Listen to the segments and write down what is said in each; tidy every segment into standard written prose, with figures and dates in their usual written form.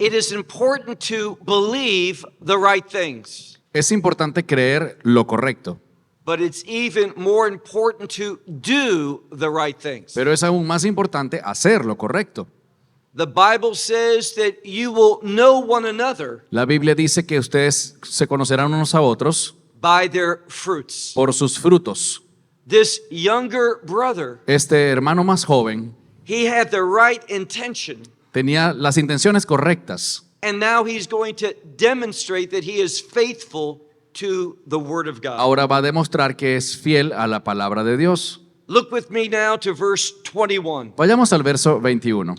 it is important to believe the right things, Es importante creer lo correcto, but it's even more important to do the right things. pero es aún más importante hacer lo correcto. The Bible says that you will know one another La Biblia dice que ustedes se conocerán unos a otros by their fruits. por sus frutos. This younger brother, Este hermano más joven he had the right intention, tenía las intenciones correctas and now he's going to demonstrate that he is faithful to the Word of God. ahora va a demostrar que es fiel a la palabra de Dios. Look with me now to verse 21. Vayamos al verso 21.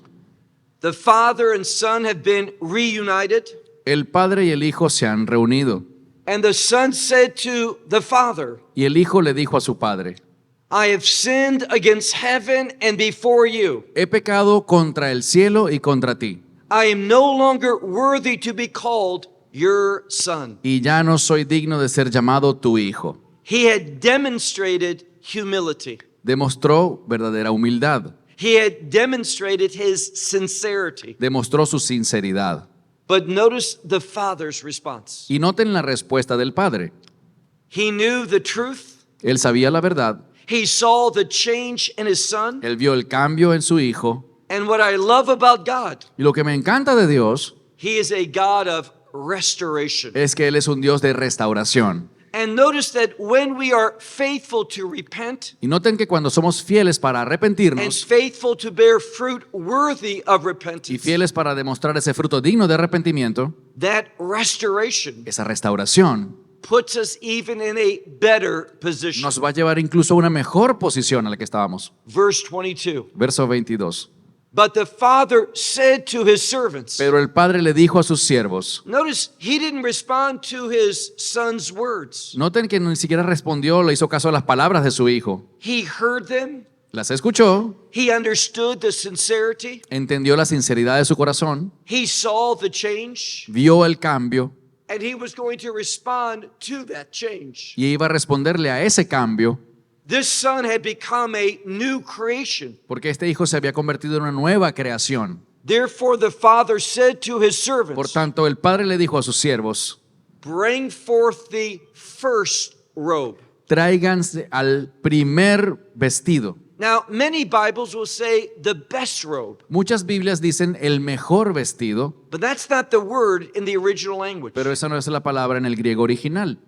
The father and son have been reunited, El padre y el hijo se han reunido, and the son said to the father, y el hijo le dijo a su padre: I have sinned against heaven and before you. He pecado contra el cielo y contra ti, I am no longer worthy to be called your son. y ya no soy digno de ser llamado tu hijo. He had demonstrated humility. Demostró verdadera humildad, He had demonstrated his sincerity. demostró su sinceridad. But notice the father's response. Y noten la respuesta del padre. He knew the truth. Él sabía la verdad, He saw the change in his son. él vio el cambio en su hijo, And what I love about God, y lo que me encanta de Dios He is a God of restoration. es que Él es un Dios de restauración. And notice that when we are faithful to repent Y noten que cuando somos fieles para and arrepentirnos faithful to bear fruit worthy of y repentance, fieles para demostrar ese fruto digno de arrepentimiento, that restoration esa restauración puts us even in a better position. nos va a llevar incluso a una mejor posición a la que estábamos. Verse 22. Verso 22. But the father said to his servants, Pero el padre le dijo a sus siervos, notice he didn't respond to his son's words. noten que ni siquiera respondió, le hizo caso a las palabras de su hijo. He heard them, Las escuchó, he understood the sincerity, entendió la sinceridad de su corazón, he saw the change, vio el cambio and he was going to respond to that change. y iba a responderle a ese cambio, This son had become a new creation. porque este hijo se había convertido en una nueva creación. Therefore the father said to his Por servants, tanto, el padre le dijo a sus siervos, bring forth the first robe. tráiganse al primer vestido. Now, many Bibles will say the best robe, Muchas Biblias dicen el mejor vestido, but that's not the word in the original language. pero esa no es la palabra en el griego original.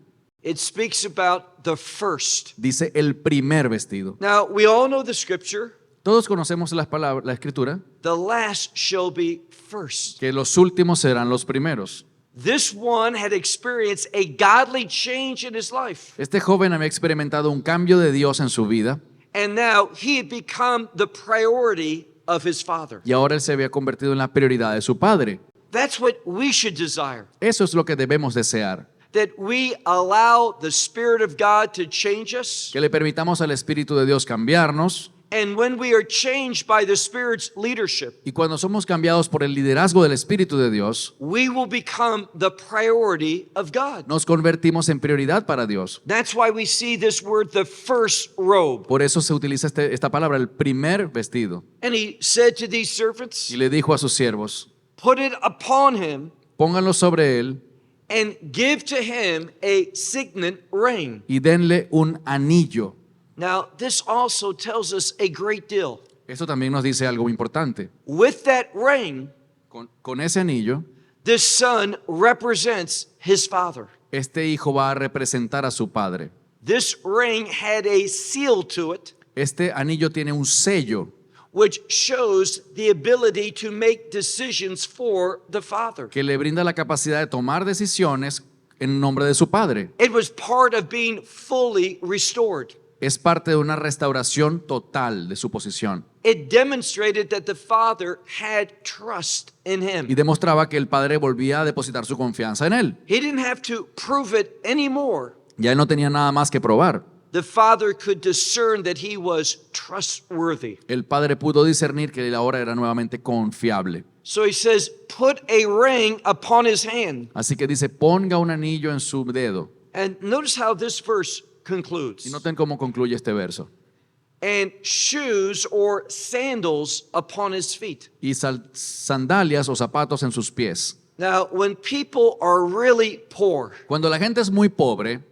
It speaks about the first. Dice el primer vestido. Now, we all know the scripture, Todos conocemos las palabras, la escritura, the last shall be first. que los últimos serán los primeros. This one had experienced a godly change in his life, Este joven había experimentado un cambio de Dios en su vida and now he had become the priority of his father. y ahora él se había convertido en la prioridad de su padre. That's what we should desire, Eso es lo que debemos desear, that we allow the Spirit of God to change us. que le permitamos al Espíritu de Dios cambiarnos, And when we are changed by the Spirit's leadership, y cuando somos cambiados por el liderazgo del Espíritu de Dios, we will become the priority of God. nos convertimos en prioridad para Dios. That's why we see this word, the first robe. Por eso se utiliza esta palabra, el primer vestido. And he said to these servants, Y le dijo a sus siervos, put it upon him pónganlo sobre él and give to him a signet ring. y denle un anillo. Now, this also tells us a great deal. Esto también nos dice algo importante. With that ring, Con ese anillo, this son represents his father. este hijo va a representar a su padre. This ring had a seal to it, Este anillo tiene un sello which shows the ability to make decisions for the father. que le brinda la capacidad de tomar decisiones en nombre de su padre. It was part of being fully restored. Es parte de una restauración total de su posición It demonstrated that the father had trust in y him. demostraba que el padre volvía a depositar su confianza en él. He didn't have to prove it anymore. Ya él no tenía nada más que probar. The father could discern that he was trustworthy. El padre pudo discernir que él ahora era nuevamente confiable. So he says, put a ring upon his hand. Así que dice, ponga un anillo en su dedo. And notice how this verse concludes. Y noten cómo concluye este verso. and shoes or sandals upon his feet. y sandalias o zapatos en sus pies. Now, when people are really poor, Cuando la gente es muy pobre,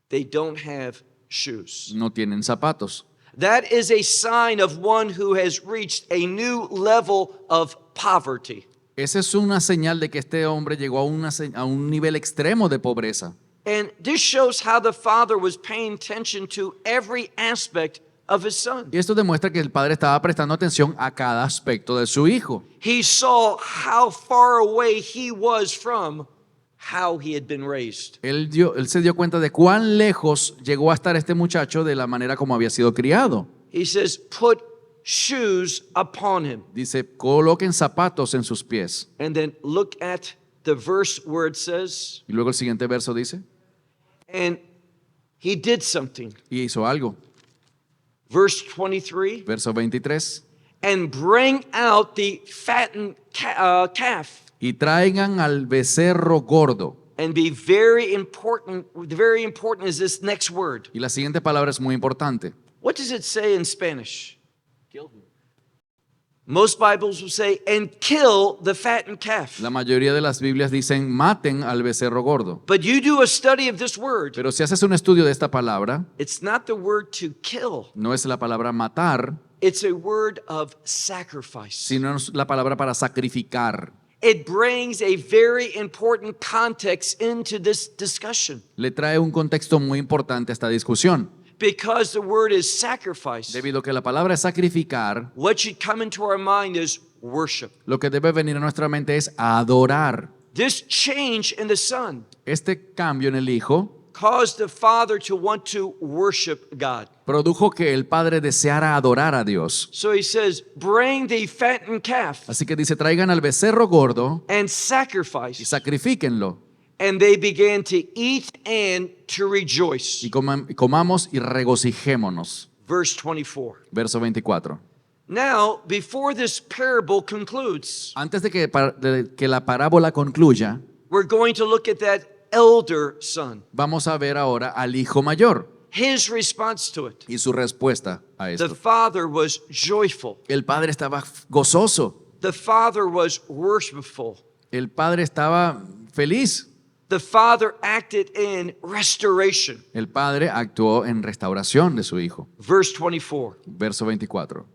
they don't have shoes. no tienen zapatos. That is a sign of one who has reached a new level of poverty. Esa es una señal de que este hombre llegó a un nivel extremo de pobreza. And this shows how the father was paying attention to every aspect of his son. Y esto demuestra que el padre estaba prestando atención a cada aspecto de su hijo. He saw how far away he was from how he had been raised. Él se dio cuenta de cuán lejos llegó a estar este muchacho de la manera como había sido criado. He says, put shoes upon him. Dice, coloquen zapatos en sus pies. And then look at the verse where it says, Y luego el siguiente verso dice, and he did something. y hizo algo. Verse 23, Verso 23. and bring out the fattened calf. Y traigan al becerro gordo. And be very important is this next word. Y la siguiente palabra es muy importante. What does it say in Spanish? Most Bibles will say, and kill the fattened calf. La mayoría de las Biblias dicen, maten al becerro gordo. But you do a study of this word. Pero si haces un estudio de esta palabra, It's not the word to kill. no es la palabra matar, It's a word of sacrifice. sino es la palabra para sacrificar. It brings a very important context into this discussion Le trae un contexto muy importante a esta discusión. because the word is sacrifice. Debido a que la palabra es sacrificar, What should come into our mind is worship. lo que debe venir a nuestra mente es adorar. This change in the son Este cambio en el hijo caused the father to want to worship God. produjo que el padre deseara adorar a Dios. So he says, bring the fattened calf Así que dice, traigan al becerro gordo and y sacrifice. sacrifíquenlo. And they began to eat and to rejoice. Y comamos y regocijémonos. Verse 24. Verso 24. Now, before this parable concludes, Antes de que la parábola concluya, we're going to look at that elder son, vamos a ver ahora al hijo mayor his response to it. y su respuesta a The esto. father was joyful. El padre estaba gozoso. The father was worshipful. El padre estaba feliz. The father acted in restoration. El padre actuó en restauración de su hijo. Verse 24. Verso 24.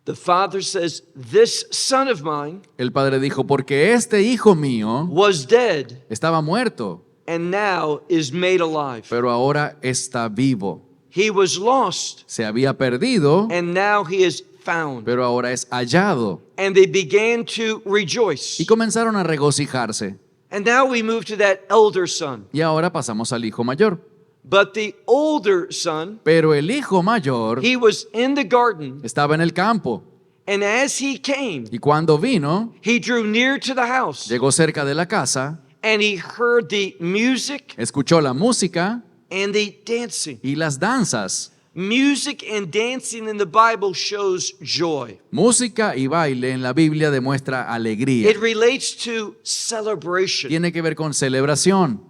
The father says, this son of mine El padre dijo, porque este hijo mío was dead estaba muerto, and now is made alive. pero ahora está vivo. He was lost Se había perdido, and now he is found. pero ahora es hallado. And they began to rejoice. Y comenzaron a regocijarse. And now we move to that elder son. Y ahora pasamos al hijo mayor. But the older son, Pero el hijo mayor he was in the garden, estaba en el campo. and as he came, Y cuando vino, he drew near to the house, llegó cerca de la casa, and he heard the music escuchó la música and the dancing. y las danzas. Music and dancing in the Bible shows joy. Música y baile en la Biblia demuestra alegría. It relates to celebration. Tiene que ver con celebración.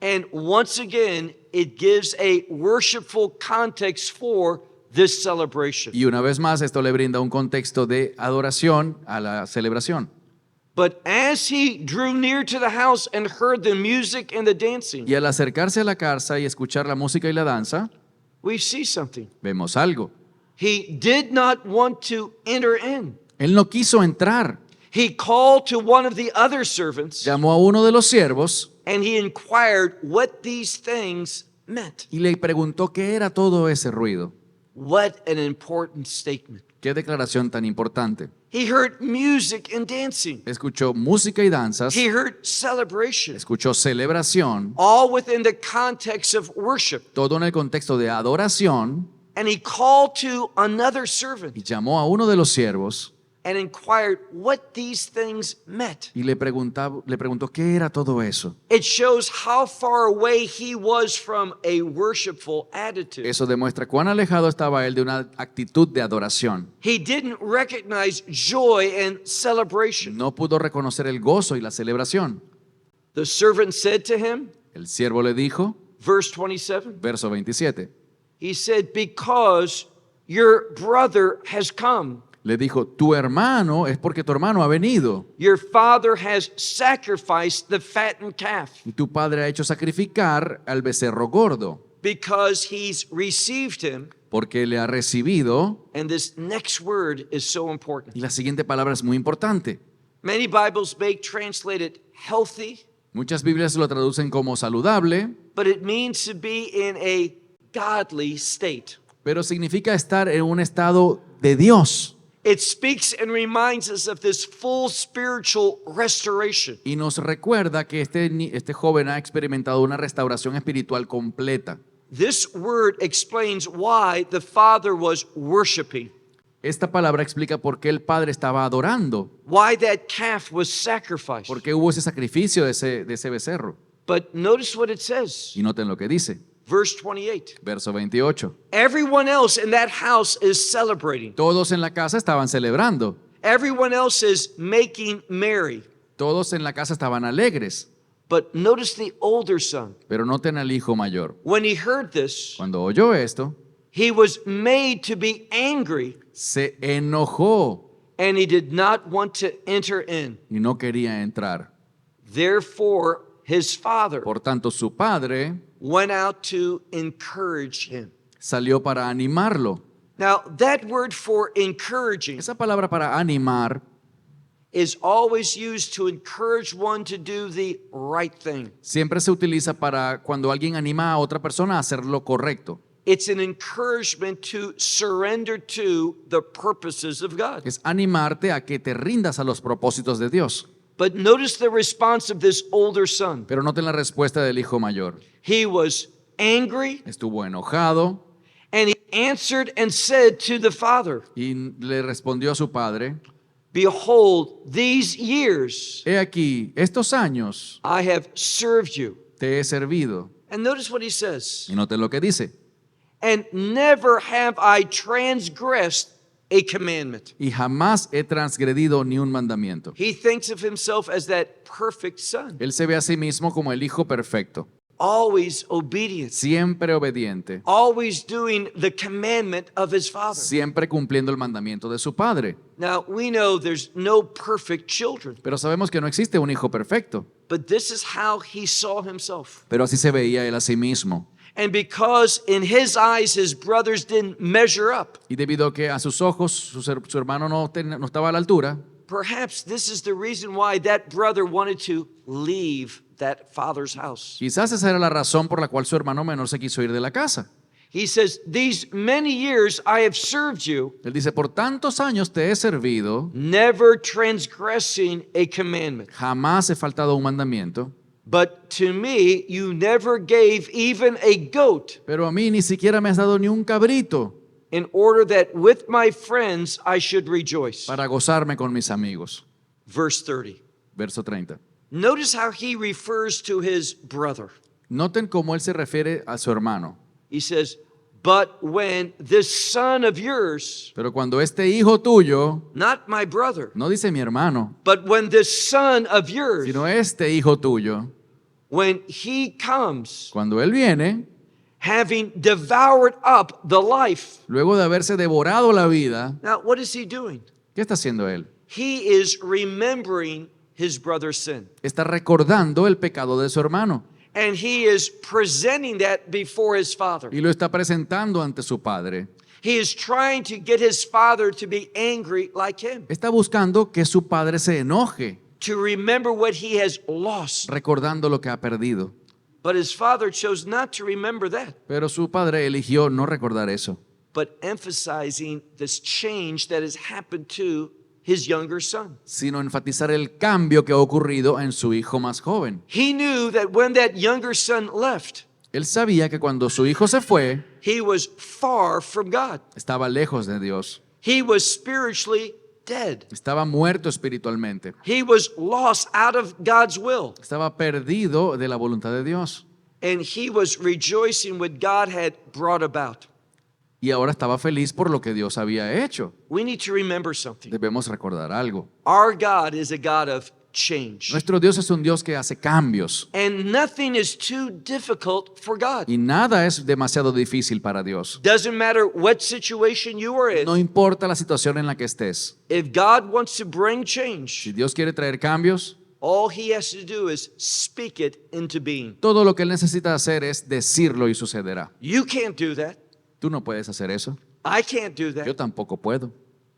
And once again, it gives a worshipful context for this celebration. Y una vez más, esto le brinda un contexto de adoración a la celebración. But as he drew near to the house and heard the music and the dancing, Y al acercarse a la casa y escuchar la música y la danza, we see something. vemos algo. He did not want to enter in. Él no quiso entrar. He called to one of the other servants Llamó a uno de los siervos and he inquired what these things meant. y le preguntó qué era todo ese ruido. What an important statement. Qué declaración tan importante. He heard music and dancing. Escuchó música y danzas, He heard celebration, escuchó celebración, all within the context of worship. todo en el contexto de adoración, And he called to another servant y llamó a uno de los siervos and inquired what these things meant. y le preguntó qué era todo eso. It shows how far away he was from a worshipful attitude. Eso demuestra cuán alejado estaba él de una actitud de adoración. He didn't recognize joy and celebration. No pudo reconocer el gozo y la celebración. The servant said to him, El siervo le dijo, verse 27, verso 27, He said, because your brother has come. Le dijo, tu hermano es porque tu hermano ha venido Your father has sacrificed the fattened calf y tu padre ha hecho sacrificar al becerro gordo because he's received him. porque le ha recibido. And this next word is so important. Y la siguiente palabra es muy importante. Many Bibles may translate it healthy, Muchas Biblias lo traducen como saludable, but it means to be in a godly state. pero significa estar en un estado de Dios. It speaks and reminds us of this full spiritual restoration. Y nos recuerda que este joven ha experimentado una restauración espiritual completa. This word explains why the father was worshiping, Esta palabra explica por qué el padre estaba adorando, why that calf was sacrificed. por qué hubo ese sacrificio de ese becerro. But notice what it says, Y noten lo que dice, verse 28. verso 28. Everyone else in that house is celebrating. Todos en la casa estaban celebrando, Everyone else is making merry. todos en la casa estaban alegres, But notice the older son. pero noten al hijo mayor. When he heard this, Cuando oyó esto, he was made to be angry, se enojó and he did not want to enter in. y no quería entrar. Therefore, his father Por tanto, su padre went out to encourage him. salió para animarlo. Now, that word for encouraging Esa palabra para animar is always used to encourage one to do the right thing. siempre se utiliza para cuando alguien anima a otra persona a hacer lo correcto. It's an encouragement to surrender to the purposes of God. Es animarte a que te rindas a los propósitos de Dios. But notice the response of this older son. Pero noten la respuesta del hijo mayor. He was angry, Estuvo enojado and he answered and said to the father, y le respondió a su padre, behold, these years he aquí, estos años I have served you. te he servido. And notice what he says. Y noten lo que dice. And never have I transgressed a commandment. Y jamás he transgredido ni un mandamiento. He thinks of himself as that perfect son, Él se ve a sí mismo como el hijo perfecto, always obedient, siempre obediente, always doing the commandment of his father. siempre cumpliendo el mandamiento de su padre. Now, we know there's no perfect children, Pero sabemos que no existe un hijo perfecto. but this is how he saw himself. Pero así se veía él a sí mismo. And because in his eyes his brothers didn't measure up, Y debido a que a sus ojos su hermano no estaba a la altura, perhaps this is the reason why that brother wanted to leave that father's house. quizás esa era la razón por la cual su hermano menor se quiso ir de la casa. He says, these many years I have served you, Él dice, por tantos años te he servido, never transgressing a commandment. jamás he faltado a un mandamiento, But to me, you never gave even a goat pero a mí ni siquiera me has dado ni un cabrito in order that with my friends I should rejoice. para gozarme con mis amigos. Verse 30. Verso 30. Notice how he refers to his brother. Noten cómo él se refiere a su hermano. He says, but when this son of yours, Pero cuando este hijo tuyo, not my brother, no dice mi hermano, but when this son of yours, sino este hijo tuyo, when he comes, cuando él viene, having devoured up the life. luego de haberse devorado la vida, Now, what is he doing? ¿qué está haciendo él? He is remembering his brother's sin. Está recordando el pecado de su hermano And he is presenting that before his father. y lo está presentando ante su padre. He is trying to get his father to be angry like him, Está buscando que su padre se enoje, to remember what he has lost. recordando lo que ha perdido. But his father chose not to remember that, Pero su padre eligió no recordar eso, but emphasizing this change that has happened to his younger son. sino enfatizar el cambio que ha ocurrido en su hijo más joven. He knew that when that younger son left, Él sabía que cuando su hijo se fue, he was far from God. estaba lejos de Dios, He was spiritually dead. estaba muerto espiritualmente, He was lost out of God's will. estaba perdido de la voluntad de Dios And he was rejoicing what God had brought about. y ahora estaba feliz por lo que Dios había hecho. We need to remember something. Debemos recordar algo. Our God is a God of change. Nuestro Dios es un Dios que hace cambios And nothing is too difficult for God. y nada es demasiado difícil para Dios. Doesn't matter what situation you are in. No importa la situación en la que estés. If God wants to bring Si change, Dios quiere traer cambios, all he has to do is speak it into being. todo lo que Él necesita hacer es decirlo y sucederá. You can't do that. Tú no puedes hacer eso. I can't do Yo that. tampoco puedo,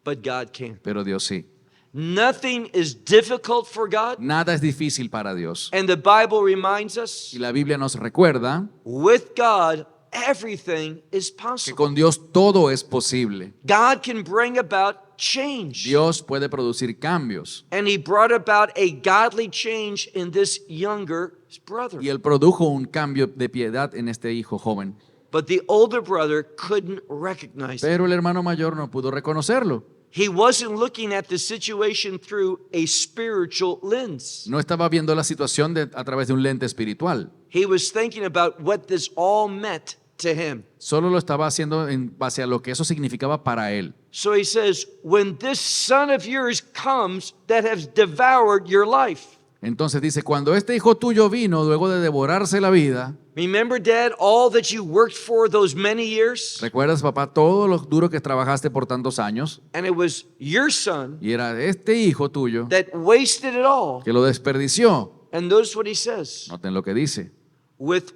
But God can. pero Dios sí. Nothing is difficult for God. Nada es difícil para Dios. And the Bible reminds us, Y la Biblia nos recuerda with God, everything is que possible. con Dios todo es posible. God can bring about change. Dios puede producir cambios. And he brought about a godly change in this younger brother. Y Él produjo un cambio de piedad en este hijo joven. But the older brother couldn't recognize it. Pero el hermano mayor no pudo reconocerlo. He wasn't looking at the situation through a spiritual lens. No estaba viendo la situación a través de un lente espiritual. He was thinking about what this all meant to him. Solo lo estaba haciendo en base a lo que eso significaba para él. So he says, when this son of yours comes that has devoured your life. Entonces dice, cuando este hijo tuyo vino luego de devorarse la vida, Remember, Dad, all that you worked for those many years? ¿recuerdas, papá, todo lo duro que trabajaste por tantos años? And it was your son Y era este hijo tuyo that wasted it all. que lo desperdició. And notice what he says, Noten lo que dice, with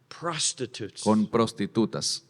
prostitutes. con prostitutas.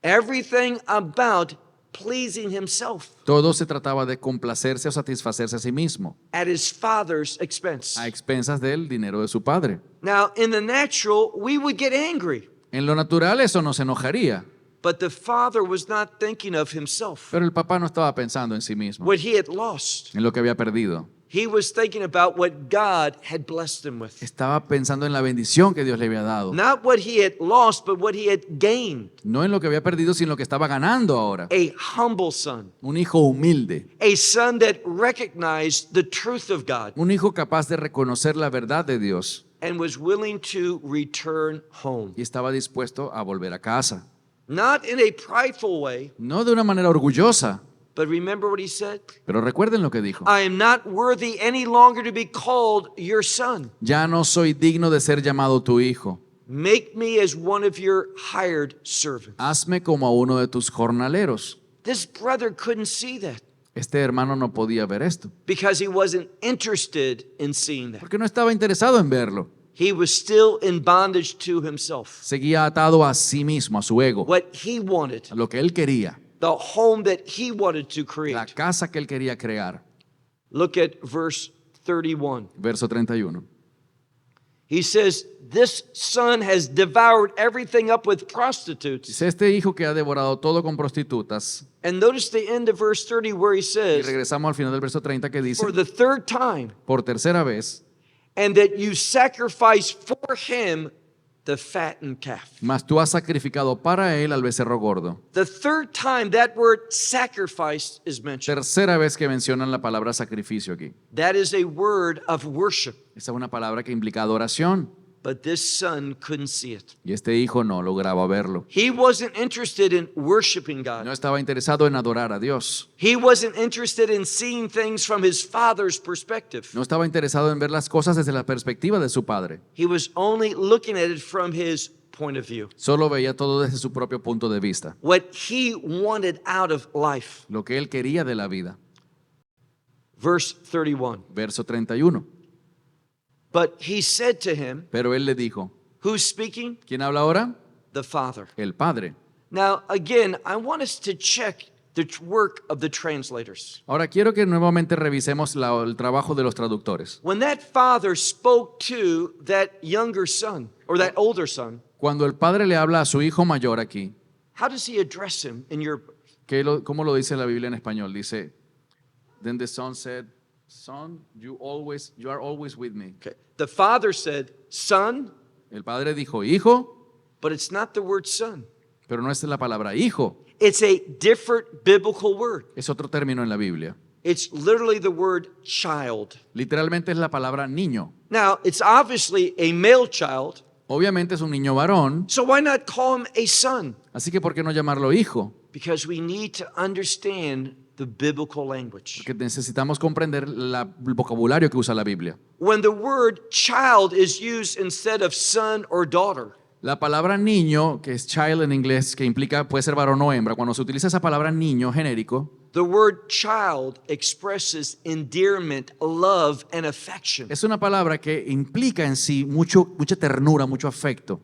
Everything about pleasing himself Todo se trataba de complacerse o satisfacerse a sí mismo, at his father's expense. a expensas del dinero de su padre. Now, in the natural, we would get angry, En lo natural eso nos enojaría, but the father was not thinking of himself, pero el papá no estaba pensando en sí mismo, what he had lost. en lo que había perdido. He was thinking about what God had blessed him with. Estaba pensando en la bendición que Dios le había dado. Not what he had lost, but what he had gained. No en lo que había perdido, sino en lo que estaba ganando ahora. A humble son, Un hijo humilde, a son that recognized the truth of God un hijo capaz de reconocer la verdad de Dios and was willing to return home. y estaba dispuesto a volver a casa. Not in a prideful way, No de una manera orgullosa, but remember what he said? pero recuerden lo que dijo. I am not worthy any longer to be called your son. Ya no soy digno de ser llamado tu hijo. Make me as one of your hired servants. Hazme como a uno de tus jornaleros. This brother couldn't see that Este hermano no podía ver esto, because he wasn't interested in seeing that. porque no estaba interesado en verlo. He was still in bondage to himself. Seguía atado a sí mismo, a su ego, What he wanted, a lo que él quería, the home that he wanted to la create. casa que él quería crear. Look at verse 31. Verso 31. He says, this son has devoured everything up with prostitutes. Dice, este hijo que ha devorado todo con prostitutas. And notice the end of verse 30 where he Y says, regresamos al final del verso 30 que dice, for the third time, por tercera vez, and that you sacrifice for him the fattened calf. mas tú has sacrificado para él al becerro gordo. The third time that word sacrifice is mentioned. Tercera vez que mencionan la palabra sacrificio aquí. That is a word of worship, Esa es una palabra que implica adoración. but this son couldn't see it. Y este hijo no lograba verlo. He wasn't interested in worshiping God. No estaba interesado en adorar a Dios. He wasn't interested in seeing things from his father's perspective. No estaba interesado en ver las cosas desde la perspectiva de su padre. He was only looking at it from his point of view. Solo veía todo desde su propio punto de vista. What he wanted out of life. Lo que él quería de la vida. Verse 31. Verso 31. But he said to him, Pero él le dijo, who's speaking? ¿quién habla ahora? The father. El padre. Now, again, I want us to check the work of the translators. Ahora quiero que nuevamente revisemos el trabajo de los traductores. When that father spoke to that younger son, or that older son, Cuando el padre le habla a su hijo mayor aquí, how does he address him in your... ¿cómo lo dice la Biblia en español? Dice, then the son said, son, you are always with me. Okay. The father said, son, El padre dijo, hijo, but it's not the word son. pero no es la palabra hijo. It's a different biblical word. Es otro término en la Biblia. It's literally the word child. Literalmente es la palabra niño. Now, it's obviously a male child, Obviamente es un niño varón, so why not call him a son? así que ¿por qué no llamarlo hijo? Because we need to understand the biblical language. Que necesitamos comprender el vocabulario que usa la Biblia. When the word child is used instead of son or daughter, La palabra niño, que es child en inglés, que implica puede ser varón o hembra, cuando se utiliza esa palabra niño genérico, the word child expresses endearment, love, and affection. es una palabra que implica en sí mucha ternura, mucho afecto.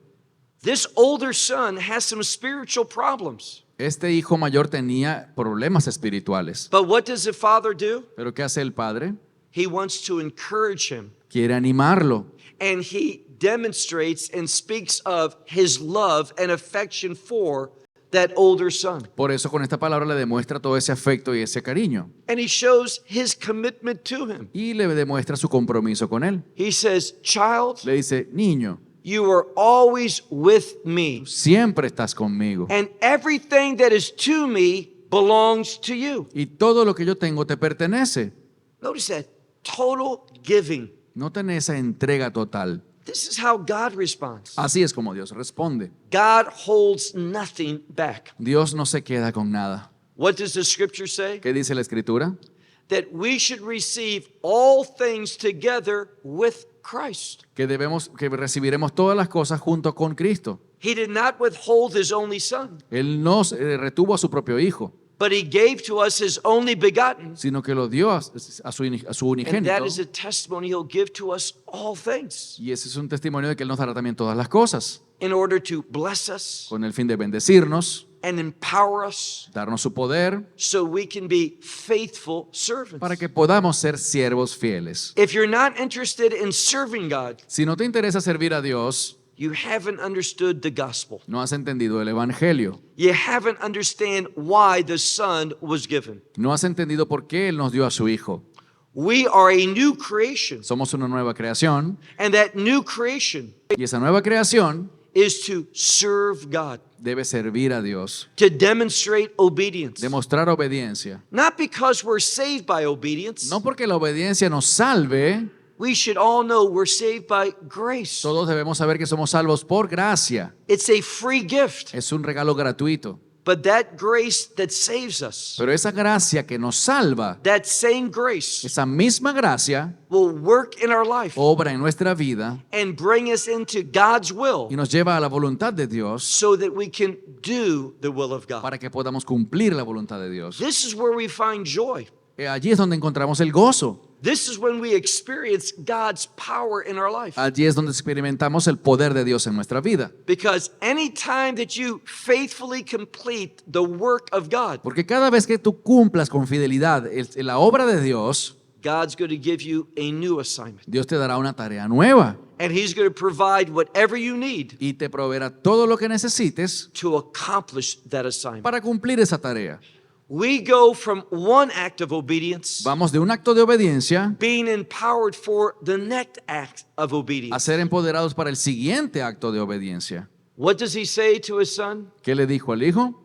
This older son has some spiritual problems. Este hijo mayor tenía problemas espirituales. But what does the father do? ¿Pero qué hace el padre? He wants to encourage him, Quiere animarlo. and he demonstrates and speaks of his love and affection for that older son. Por eso con esta palabra le demuestra todo ese afecto y ese cariño. And he shows his commitment to him. Y le demuestra su compromiso con él. He says, child, Le dice, niño, you are always with me, siempre estás conmigo. and everything that is to me belongs to you. Y todo lo que yo tengo te pertenece. Notice that total giving. No tenés esa entrega total. This is how God responds. Así es como Dios responde. God holds nothing back. Dios no se queda con nada. What does the scripture say? ¿Qué dice la Escritura? That we should receive all things together with Christ. Que recibiremos todas las cosas junto con Cristo. He did not withhold his only son, Él no retuvo a su propio hijo, but he gave to us his only begotten. sino que lo dio a su And that unigénito. is a testimony he'll give to us all things Y ese es un testimonio de que Él nos dará también todas las cosas, in order to bless us con el fin de bendecirnos, and empower us darnos su poder, so we can be faithful servants. para que podamos ser siervos fieles. If you're not interested in serving God, Si no te interesa servir a Dios, you haven't understood the gospel. no has entendido el Evangelio. You haven't understand why the son was given. No has entendido por qué Él nos dio a su Hijo. We are a new creation, Somos una nueva creación and that new creation y esa nueva creación is to serve God, debe servir a Dios, to demonstrate obedience. demostrar obediencia. Not because we're saved by obedience. No porque la obediencia nos salve, We should all know we're saved by grace. todos debemos saber que somos salvos por gracia. It's a free gift. Es un regalo gratuito. But that grace that saves us, Pero esa gracia que nos salva, that same grace esa misma gracia, will work in our life obra en nuestra vida and bring us into God's will y nos lleva a la voluntad de Dios so that we can do the will of God. para que podamos cumplir la voluntad de Dios. This is where we find joy. Allí es donde encontramos el gozo. This is when we experience God's power in our life. Allí es donde experimentamos el poder de Dios en nuestra vida. Because anytime that you faithfully complete the work of God, Porque cada vez que tú cumplas con fidelidad la obra de Dios, God's going to give you a new assignment. Dios te dará una tarea nueva And He's going to provide whatever you need y te proveerá todo lo que necesites to accomplish that assignment. para cumplir esa tarea. We go from one act of obedience, Vamos de un acto de obediencia being empowered for the next act of a obedience. ser empoderados para el siguiente acto de obediencia. What does He say to His son? ¿Qué le dijo al hijo?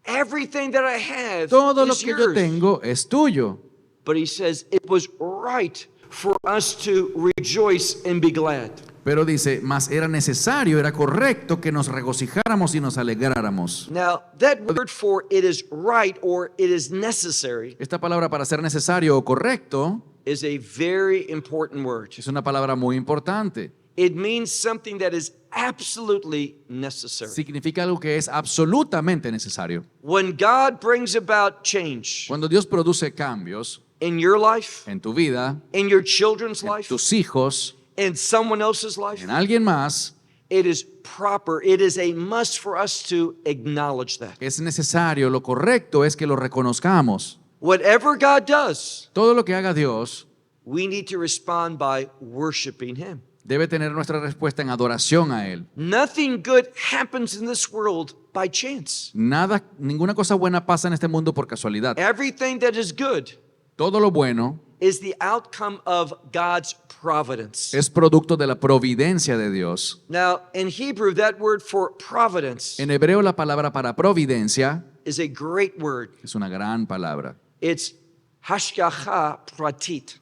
Everything that I have Todo lo is que yo yours. tengo es tuyo. But He says it was right for us to rejoice and be glad. Pero dice, mas era necesario, era correcto que nos regocijáramos y nos alegráramos. Now, that word for it is right or it is necessary Esta palabra para ser necesario o correcto is a very important word. es una palabra muy importante. It means something that is absolutely necessary. Significa algo que es absolutamente necesario. When God brings about change Cuando Dios produce cambios in your life, en tu vida, in your children's en life, tus hijos, in someone else's life, en alguien más, it is proper, it is a must for us to acknowledge that. es necesario, lo correcto es que lo reconozcamos. Whatever God does, Todo lo que haga Dios we need to respond by worshiping Him. debe tener nuestra respuesta en adoración a Él. Nothing good happens in this world by chance. Nada, ninguna cosa buena pasa en este mundo por casualidad. Everything that is good Todo lo bueno is the outcome of God's providence. es producto de la providencia de Dios. Now, in Hebrew, that word for providence En hebreo la palabra para providencia is a great word. es una gran palabra. It's hashgacha pratit.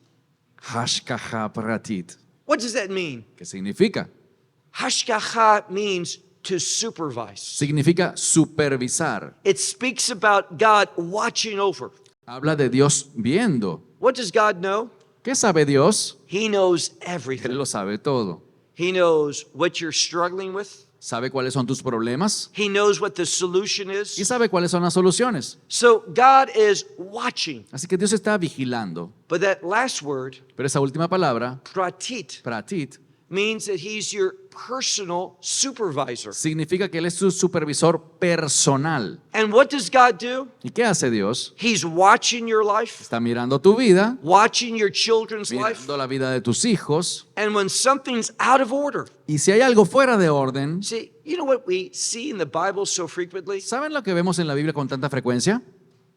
Hashkaha pratit. What does that mean? ¿Qué significa? Hashgacha means to supervise. Significa supervisar. It speaks about God watching over. Habla de Dios viendo. What does God know? ¿Qué sabe Dios? He knows Él everything. lo sabe todo. He knows what you're struggling with. Sabe cuáles son tus problemas He knows what the solution y is. sabe cuáles son las soluciones. So God is watching. Así que Dios está vigilando. But that last word, Pero esa última palabra, pratit, pratit, means that he's your personal supervisor. significa que Él es su supervisor personal. And what does God do? ¿Y qué hace Dios? He's watching your life, Está mirando tu vida, watching your children's life. mirando la vida de tus hijos. And when something's out of order, Y si hay algo fuera de orden, see, you know what we see in the Bible so frequently? ¿saben lo que vemos en la Biblia con tanta frecuencia?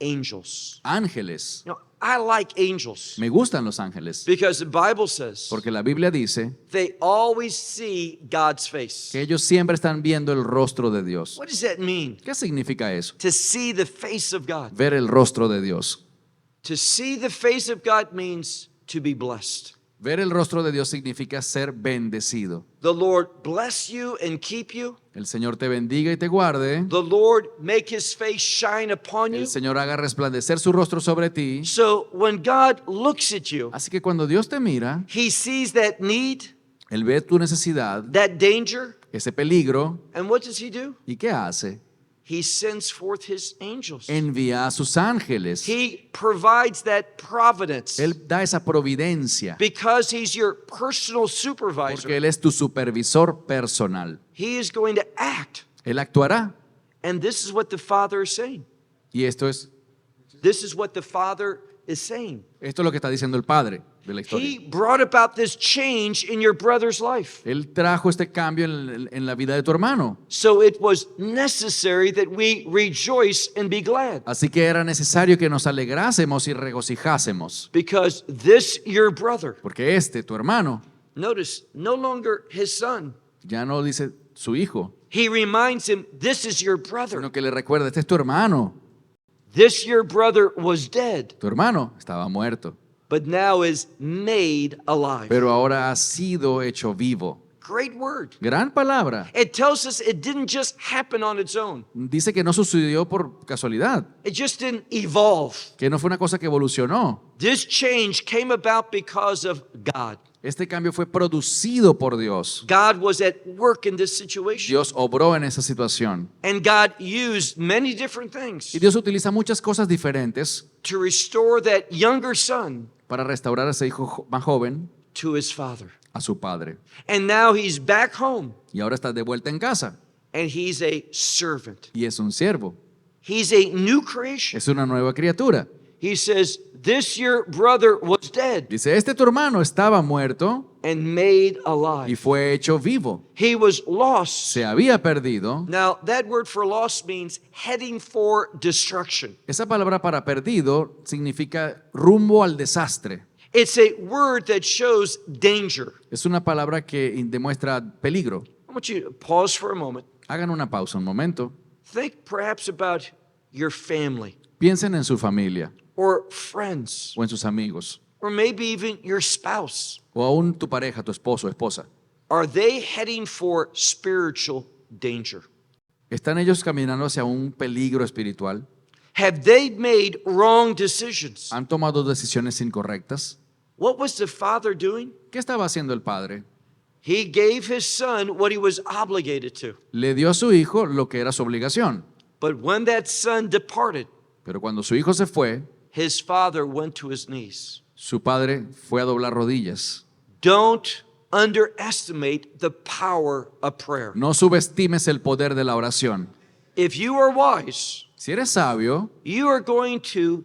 Angels. Ángeles. You know, I like angels Me gustan los ángeles, because the Bible says porque la Biblia dice they always see God's face. que ellos siempre están viendo el rostro de Dios. What does that mean? ¿Qué significa eso? To see the face of God. Ver el rostro de Dios. To see the face of God means to be blessed. Ver el rostro de Dios significa ser bendecido. The Lord bless you and keep you. El Señor te bendiga y te guarde. The Lord make his face shine upon you. El Señor haga resplandecer su rostro sobre ti. So when God looks at you, Así que cuando Dios te mira, he sees that need, Él ve tu necesidad, that danger, ese peligro. and what does he do? ¿Y qué hace? He sends forth his angels. Envía a sus ángeles. He provides that providence Él da esa providencia because he's your personal porque supervisor. Él es tu supervisor personal. He is going to act. Él actuará. And this is what the Father is saying. Y esto es What the Father is saying. Esto es lo que está diciendo el Padre de la He historia. brought about this change in your brother's life. Él trajo este cambio en la vida de tu hermano. So it was necessary that we rejoice and be glad. Así que era necesario que nos alegrásemos y regocijásemos. Because this, your brother, Porque tu hermano, notice, no longer his son. ya no dice su hijo, He reminds him, this is your brother. sino que le recuerda, este es tu hermano. This, your brother, was dead, Tu hermano estaba muerto, but now is made alive. pero ahora ha sido hecho vivo. Great word. Gran palabra. It tells us it didn't just happen on its own. Dice que no sucedió por casualidad, It just didn't evolve. que no fue una cosa que evolucionó. This change came about because of God. Este cambio fue producido por Dios. God was at work in this situation. Dios obró en esa situación. And God used many different things Y Dios utiliza muchas cosas diferentes to restore that younger son para restaurar a ese hijo más joven to his father. a su padre. And now he's back home Y ahora está de vuelta en casa and he's a servant. y es un siervo. He's a new creation. Es una nueva criatura. He says, this your brother was dead Dice, tu hermano estaba muerto and made y alive. fue hecho vivo. He was lost. Se había perdido. Now, that word for lost means heading for destruction. Esa palabra para perdido significa rumbo al desastre. It's a word that shows danger. Es una palabra que demuestra peligro. I want you to pause for a moment. Hagan una pausa un momento. Think perhaps about your family Piensen en su familia or friends o en sus amigos or maybe even your spouse. o aún tu pareja, tu esposo o esposa. Are they heading for spiritual danger? ¿Están ellos caminando hacia un peligro espiritual? Have they made wrong decisions? ¿Han tomado decisiones incorrectas? What was the father doing? ¿Qué estaba haciendo el padre? He gave his son what he was obligated to. Le dio a su hijo lo que era su obligación. But when that son departed, Pero cuando su hijo se fue, his father went to his knees. su padre fue a doblar rodillas. Don't underestimate the power of prayer. No subestimes el poder de la oración. If you are wise, Si eres sabio, you are going to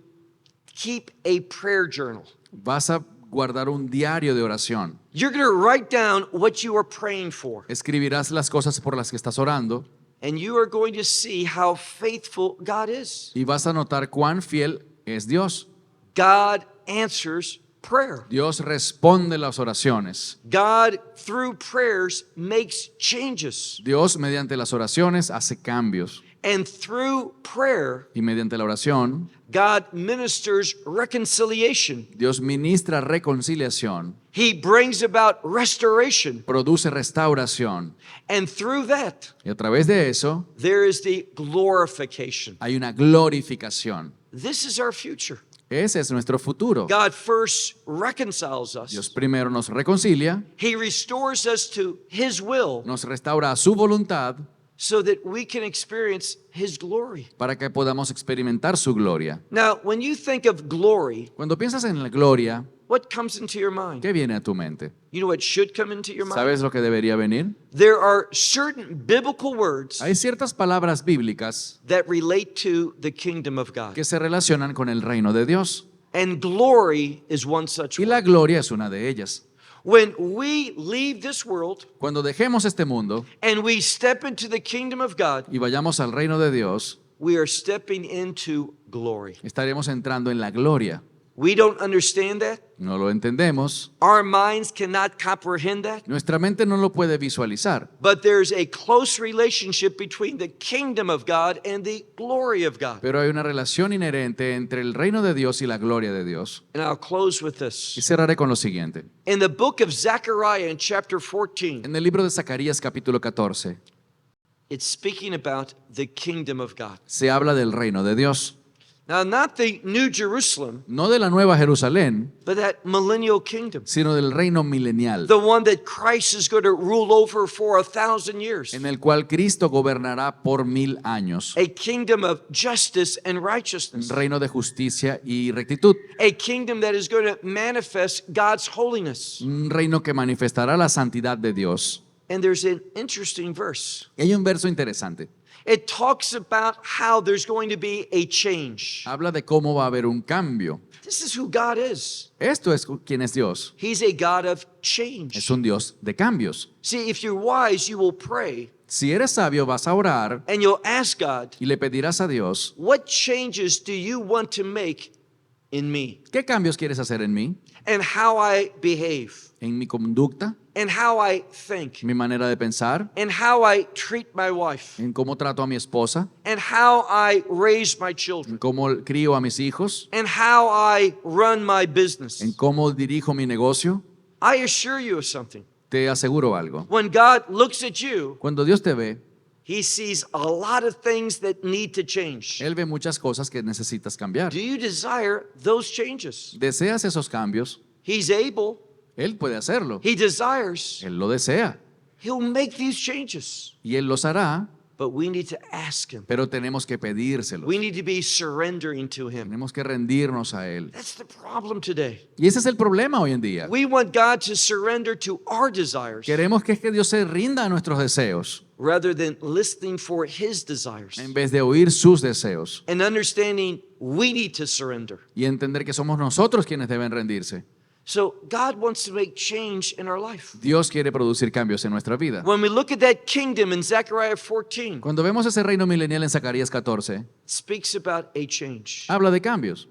keep a prayer journal. vas a guardar un diario de oración. You're going to write down what you are praying for, Escribirás las cosas por las que estás orando and you are going to see how faithful God is. y vas a notar cuán fiel es Dios. God answers prayer. Dios responde las oraciones. God, through prayers, makes changes. Dios, mediante las oraciones, hace cambios. And through prayer, Y mediante la oración, God ministers reconciliation. Dios ministra reconciliación, He brings about restoration. produce restauración. And through that, Y a través de eso, there is the glorification. hay una glorificación. This is our future. Ese es nuestro futuro. God first reconciles us. Dios primero nos reconcilia, He restores us to His will nos restaura a su voluntad so that we can experience His glory. para que podamos experimentar su gloria. Now, when you think of glory, Cuando piensas en la gloria, what comes into your mind? ¿qué viene a tu mente? You know what should come into your mind? ¿Sabes lo que debería venir? There are certain biblical words Hay ciertas palabras bíblicas that relate to the kingdom of God. que se relacionan con el reino de Dios. And glory is one such Y word. la gloria es una de ellas. When we leave this world Cuando dejemos este mundo and we step into the kingdom of God, y vayamos al reino de Dios, we are stepping into glory. estaremos entrando en la gloria. We don't understand that. No lo entendemos. Our minds cannot comprehend that. Nuestra mente no lo puede visualizar. But there's a close relationship between the kingdom of God and the glory of God. Pero hay una relación inherente entre el reino de Dios y la gloria de Dios. And I'll close with Y this. cerraré con lo siguiente. In the book of Zechariah in chapter 14, En el libro de Zacarías capítulo 14 it's speaking about the kingdom of God. se habla del reino de Dios. Now, not the New Jerusalem, No de la Nueva Jerusalén, but that millennial kingdom. sino del reino milenial, The one that Christ is going to rule over for 1,000 years. en el cual Cristo gobernará por 1000 años. A kingdom of justice and Un righteousness. reino de justicia y rectitud. A kingdom that is going to manifest God's holiness. Un reino que manifestará la santidad de Dios. And there's an interesting verse. Y hay un verso interesante. It talks about how there's going to be a change. Habla de cómo va a haber un cambio. This is who God is. Esto es quién es Dios. He's a God of change. Es un Dios de cambios. See, if you're wise, you will pray Si eres sabio, vas a orar and you'll ask God, y le pedirás a Dios, what changes do you want to make in me? ¿qué cambios quieres hacer en mí? And how I behave, En mi conducta, and how I think, mi manera de pensar, and how I treat my wife, en cómo trato a mi esposa, and how I raise my children, en cómo crío a mis hijos, and how I run my business. en cómo dirijo mi negocio. I assure you of something. Te aseguro algo. When God looks at you, Cuando Dios te ve, He sees a lot of things that need to change. Él ve muchas cosas que necesitas cambiar. Do you desire those changes? ¿Deseas esos cambios? He's able. Él puede hacerlo. He desires. Él lo desea. He'll make these changes. Y Él los hará, But we need to ask Him. pero tenemos que pedírselos. We need to be surrendering to Him. Tenemos que rendirnos a Él. That's the problem today. Y ese es el problema hoy en día. We want God to surrender to our desires Queremos que Dios se rinda a nuestros deseos rather than listening for His desires en vez de oír sus deseos and understanding we need to surrender. y entender que somos nosotros quienes deben rendirse. So God wants to make change in our life. Dios quiere producir cambios en nuestra vida. When we look at that kingdom in Zechariah 14, it Cuando vemos ese reino milenial en Zacarías 14, speaks about a change. habla de cambios.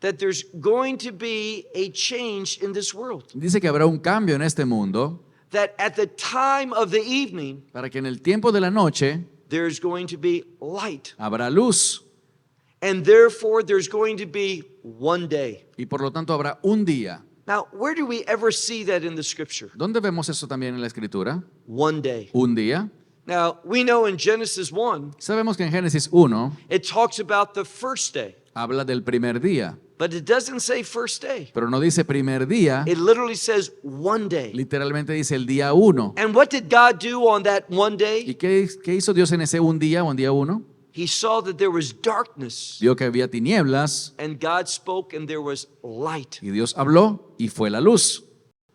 That there's going to be a change in this world. Dice que habrá un cambio en este mundo That at the time of the evening, para que en el tiempo de la noche there's going to be light. habrá luz And therefore, there's going to be one day. y por lo tanto habrá un día. Now, where do we ever see that in the scripture? ¿Dónde vemos eso también en la escritura? One day. Un día. Now, we know in Genesis 1, Sabemos que en Génesis 1 it talks about the first day, habla del primer día, but it doesn't say first day. pero no dice primer día, It literally says one day. literalmente dice el día 1. And what did God do on that one ¿Y day? qué hizo Dios en ese un día o en día 1? He saw that there was darkness, Vio que había tinieblas and God spoke, and there was light. y Dios habló y fue la luz.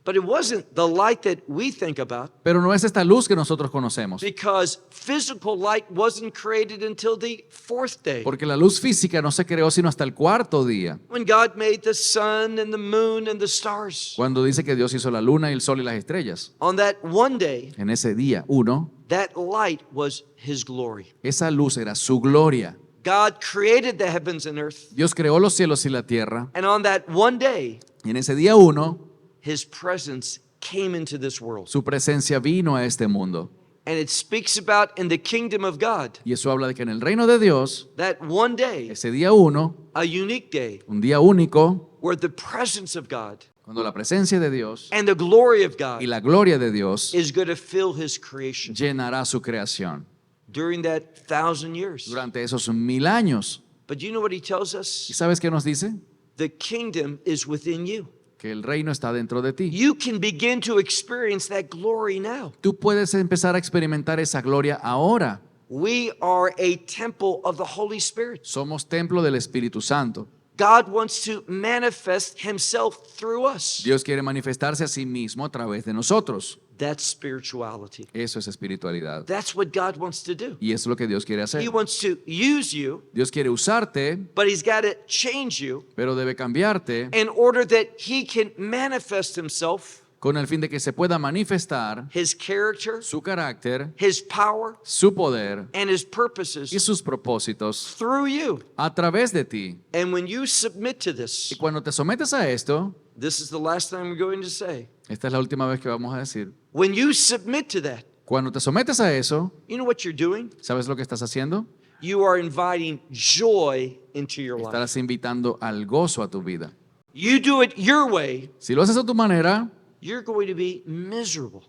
But it wasn't the light that we think about, Pero no es esta luz que nosotros conocemos, because physical light wasn't created until the fourth day. porque la luz física no se creó sino hasta el cuarto día, When God made the sun and the moon and the stars. cuando dice que Dios hizo la luna y el sol y las estrellas. On that one day, En ese día 1, that light was His glory. esa luz era su gloria. God created the heavens and earth, Dios creó los cielos y la tierra, and on that one day, y en ese día 1, His presence came into this world. su presencia vino a este mundo. And it speaks about in the kingdom of God, Y eso habla de que en el reino de Dios, that one day, ese día 1, a unique day, un día único, where the presence of God cuando la presencia de Dios and the glory of God y la gloria de Dios is going to fill His creation llenará su creación during that 1,000 years. durante esos 1000 años. But you know what He tells ¿Y us? sabes qué nos dice? The kingdom is within you. que el reino está dentro de ti. You can begin to experience that glory now. Tú puedes empezar a experimentar esa gloria ahora. We are a temple of the Holy Spirit. Somos templo del Espíritu Santo. God wants to manifest himself through us. Dios quiere manifestarse a sí mismo a través de nosotros. That's spirituality. Eso es espiritualidad. That's what God wants to do. Y eso es lo que Dios quiere hacer. He wants to use you, Dios quiere usarte, but he's got to change you pero debe cambiarte in order that he can manifest himself, con el fin de que se pueda manifestar his character, su carácter, his power, su poder and his y purposes sus propósitos through you. a través de ti. And when you submit to this, Y cuando te sometes a esto, this is the last time we're going to say, esta es la última vez que vamos a decir, when you submit to that, cuando te sometes a eso, you know what you're doing? ¿sabes lo que estás haciendo? You are inviting joy into your life. Estarás invitando al gozo a tu vida. You do it your way, Si lo haces a tu manera, you're going to be miserable.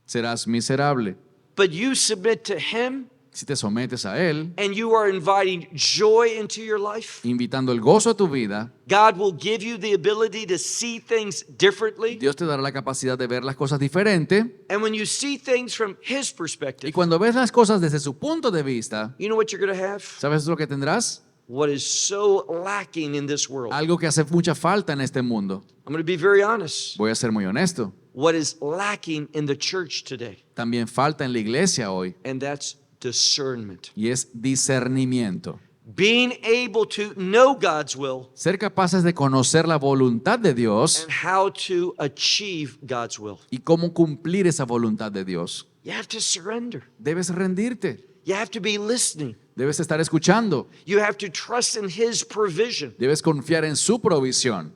serás miserable. But you submit to him, Si te sometes a Él, and you are inviting joy into your life, invitando el gozo a tu vida, God will give you the ability to see things differently. Dios te dará la capacidad de ver las cosas diferente. And when you see things from his Y perspective, cuando ves las cosas desde su punto de vista, you know what you're going to have? ¿sabes lo que tendrás? What is so lacking in this world. Algo que hace mucha falta en este mundo. I'm going to be very honest. Voy a ser muy honesto. What is lacking in the church today, También falta en la iglesia hoy, and that's discernment. y es discernimiento. Being able to know God's will Ser capaces de conocer la voluntad de Dios and how to achieve God's will. y cómo cumplir esa voluntad de Dios. You have to surrender. Debes rendirte, You have to be listening. debes estar escuchando, You have to trust in his provision. debes confiar en su provisión,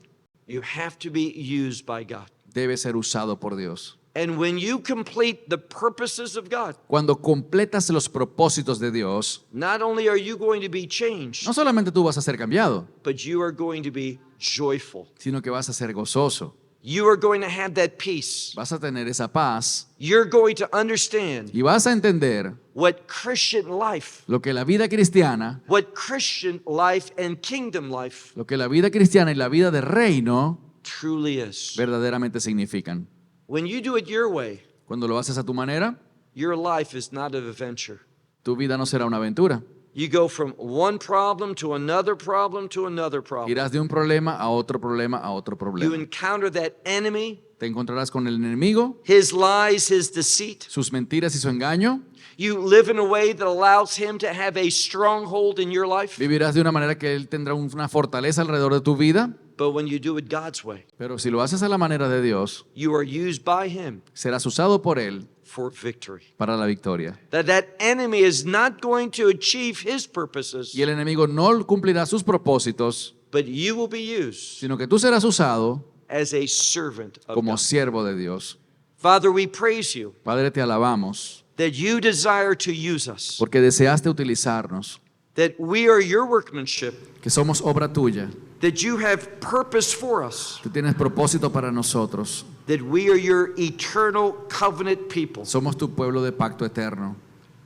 You have to be used by God. debes ser usado por Dios. And when you complete the purposes of God, Cuando completas los propósitos de Dios, not only are you going to be changed, no solamente tú vas a ser cambiado, but you are going to be joyful. sino que vas a ser gozoso. You are going to have that peace. Vas a tener esa paz You're going to understand y vas a entender what Christian life, lo que la vida cristiana, what Christian life and kingdom life lo que la vida cristiana y la vida de reino truly is. verdaderamente significan. When you do it your way, Cuando lo haces a tu manera, your life is not an adventure. tu vida no será una aventura. You go from one problem to another problem to another problem. Irás de un problema a otro problema a otro You problema. encounter that enemy, Te encontrarás con el enemigo, his lies, his deceit. sus mentiras y su engaño. You live in a way that allows him to have a stronghold in your life. Vivirás de una manera que él tendrá una fortaleza alrededor de tu vida. But when you do it God's way, Pero si lo haces a la manera de Dios, you are used by him serás usado por él for victory. para la victoria. That enemy is not going to achieve his purposes, Y el enemigo no cumplirá sus propósitos, but you will be used sino que tú serás usado as a servant of como God. siervo de Dios. Father, we praise you Padre, te alabamos that you desire to use us, porque deseaste utilizarnos, that we are your workmanship, que somos obra tuya. that you have purpose for us, Tú tienes propósito para nosotros. that we are your eternal covenant people. Somos tu pueblo de pacto eterno.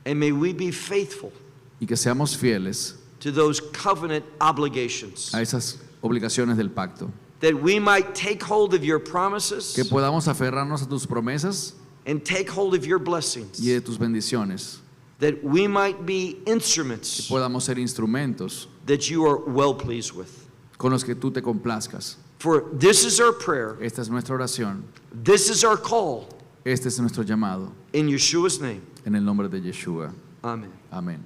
And may we be faithful Y que seamos fieles to those covenant obligations, a esas obligaciones del pacto. that we might take hold of your promises Que podamos aferrarnos a tus promesas and take hold of your y blessings, de tus bendiciones. that we might be instruments Podamos ser instrumentos that you are well pleased with. con los que tú te complazcas. For this is our prayer, Esta es nuestra oración. this is our call, Este es nuestro llamado. in Yeshua's name. En el nombre de Yeshua. Amen. Amén.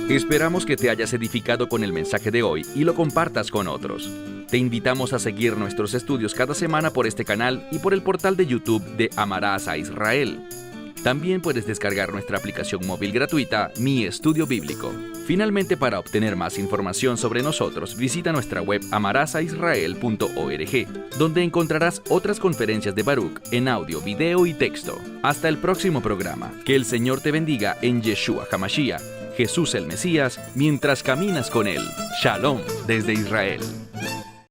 Esperamos que te hayas edificado con el mensaje de hoy y lo compartas con otros. Te invitamos a seguir nuestros estudios cada semana por este canal y por el portal de YouTube de Amarás a Israel. También puedes descargar nuestra aplicación móvil gratuita Mi Estudio Bíblico. Finalmente, para obtener más información sobre nosotros, visita nuestra web amarasaisrael.org, donde encontrarás otras conferencias de Baruch en audio, video y texto. Hasta el próximo programa. Que el Señor te bendiga en Yeshua HaMashiach, Jesús el Mesías, mientras caminas con Él. Shalom desde Israel.